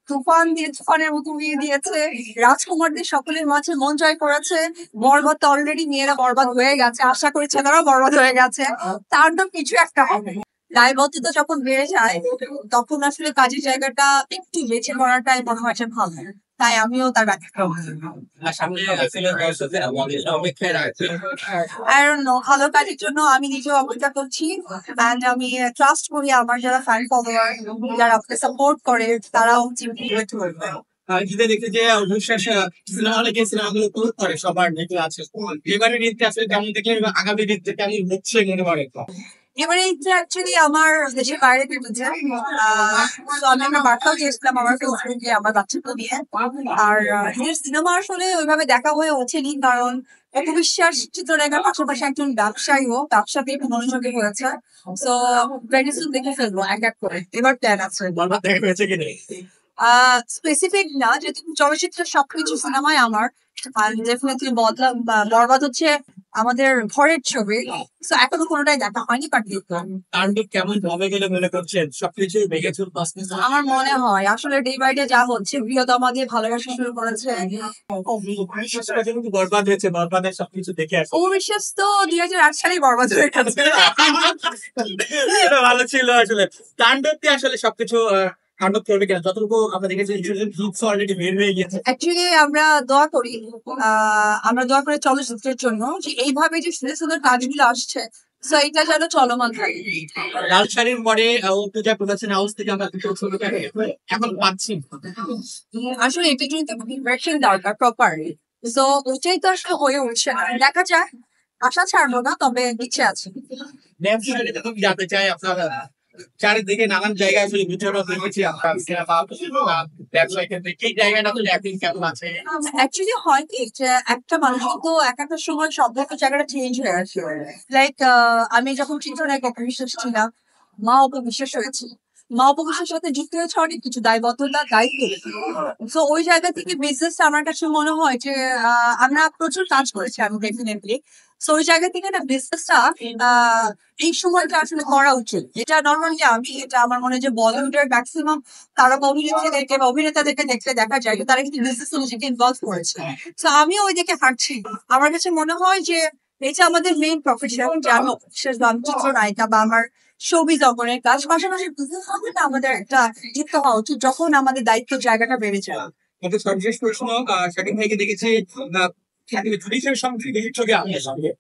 তুফান দিয়ে তুফানের মতো উড়িয়ে দিয়েছে, রাজকুমারদের সকলের মাঝে মন জয় করেছে। বরবাদ তো অলরেডি মেয়েরা বরবাদ হয়ে গেছে, আশা করি ছেলেরাও বরবাদ হয়ে গেছে। তার তো কিছু একটা হবে। দায়বদ্ধতা যখন বেড়ে যায় তখন আসলে কাজের জায়গাটা একটু বেছে করাটাই মনে হয় যে ভালো। তাই আমিও তার ব্যতিক্রম। I don't know, ভালো কাজের জন্য আমি নিজেও অপেক্ষা করছি। And আমি ট্রাস্ট করি আমার যারা ফ্যান ফলোয়ার, যারা আমাকে সাপোর্ট করে, তারাও মোটিভেট করবে। ঈদে দেখতে যে অবশ্যই সিনেমা হলে গিয়ে সিনেমাগুলো উপভোগ করে সবার দেখে আছে। এবারে ঈদটা আসলে কেমন দেখলেন এবং আগামী ঈদটা কেমন হচ্ছে মনে করে? এবারে এটা অ্যাকচুয়ালি আমার দেশের বাইরে কেটেছে। তো আমি আমার বার্তাও দিয়েছিলাম আমার ফেসবুকে আমার বাচ্চাকে নিয়ে। আর ঈদের সিনেমা আসলে ওইভাবে দেখা হয়ে ওঠেনি, কারণ অপবিশ্বাস চিত্রনায়িকার পাশাপাশি একজন ব্যবসায়ীও ব্যবসাতে মনোযোগী হয়েছে। তো ভেরি সুন দেখে ফেলবো এক এক করে, এবার প্ল্যান আছে। বরবাদ দেখা হয়েছে কিনা? স্পেসিফিক না, যেহেতু চলচ্চিত্রের সবকিছু সিনেমাই আমার। আর ডেফিনেটলি বরবাদ হচ্ছে আমাদের ঘরের ছবি, তো এখনো কোনোটাই দেখা হয়নি, বাট দেখলাম। তাণ্ডব কেমন ভাবে গেলে মনে করছেন? সবকিছু ভেঙেচুর আমার মনে হয় আসলে ডে বাই ডে যা হচ্ছে, প্রিয়তমা দিয়ে ভালোবাসা শুরু করেছে। কিন্তু বরবাদ হয়েছে, বরবাদের সবকিছু দেখে আসে। অবিশ্বাস তো 2008 সালেই বরবাদ হয়ে গেছে। এটা ভালো ছিল আসলে। তাণ্ডব দিয়ে আসলে সবকিছু তাণ্ডব করবে কিনা, যতটুকু আমরা দেখেছি হিটস অলরেডি বের হয়ে গেছে। অ্যাকচুয়ালি আমরা দোয়া করি চলচ্চিত্রের জন্য যে এইভাবে যে সুন্দর সুন্দর কাজগুলো আসছে, তো এটা যেন চলমান থাকে। লাল শাড়ির পরে পূজা প্রদর্শন হাউস থেকে আমরা কিছু ছবি এখন পাচ্ছি। আসলে এটা কিন্তু ডিরেকশন দরকার প্রপারলি, তো ওটাই তো আসলে হয়ে উঠছে না। দেখা যাক, আশা ছাড়বো না, তবে ইচ্ছে আছে। ব্যবসায়ী যখন জানতে চাই আপনার চারিদিকে নানান জায়গায় আসলে বিচারও দেখেছি আপনার সিনেমা ব্যবসায়ী ক্ষেত্রে এই জায়গাটা তো এখন কেমন আছে? অ্যাকচুয়ালি হয় কি যে একটা মানুষ তো এক একটা সময় সব একটা জায়গাটা চেঞ্জ হয়ে আসে। লাইক আমি যখন চিত্রনায়ক অপবিশ্বাস ছিলাম, মা অপবিশ্বাস হয়েছে। মা অপবিশ্বাসের সাথে যুক্ত হয়েছে অনেক কিছু দায়বদ্ধতা, দায়িত্ব। তো ওই জায়গা থেকে বিজনেস আমার কাছে মনে হয় যে আমরা প্রচুর কাজ করেছি আমি ডেফিনেটলি। তো ওই জায়গা থেকে না বিজনেসটা এই সময়টা আসলে করা উচিত। এটা নর্মালি এটা আমার মনে হয় যে বলিউডের ম্যাক্সিমাম তারা অভিনেত্রীদেরকে বা অভিনেতাদেরকে দেখতে দেখা যায় যে তারা কিন্তু বিজনেস নিজেকে ইনভলভ করেছে। তো আমিও ওই দিকে হাঁটছি। আমার কাছে মনে হয় যে এটা আমাদের মেইন প্রফেশন, যে আমি বিশেষ চিত্রনায়িকা বা আমার ছবি জগনের কাজ, পাশাপাশি বিজনেস আমাদের একটা যুক্ত হওয়া উচিত যখন আমাদের দায়িত্বের জায়গাটা বেড়ে যায়। কিন্তু সর্বশেষ প্রশ্ন, শাকিব ভাইকে দেখেছি জুডিশিয়াল সংসদে ছবি আপনার সঙ্গে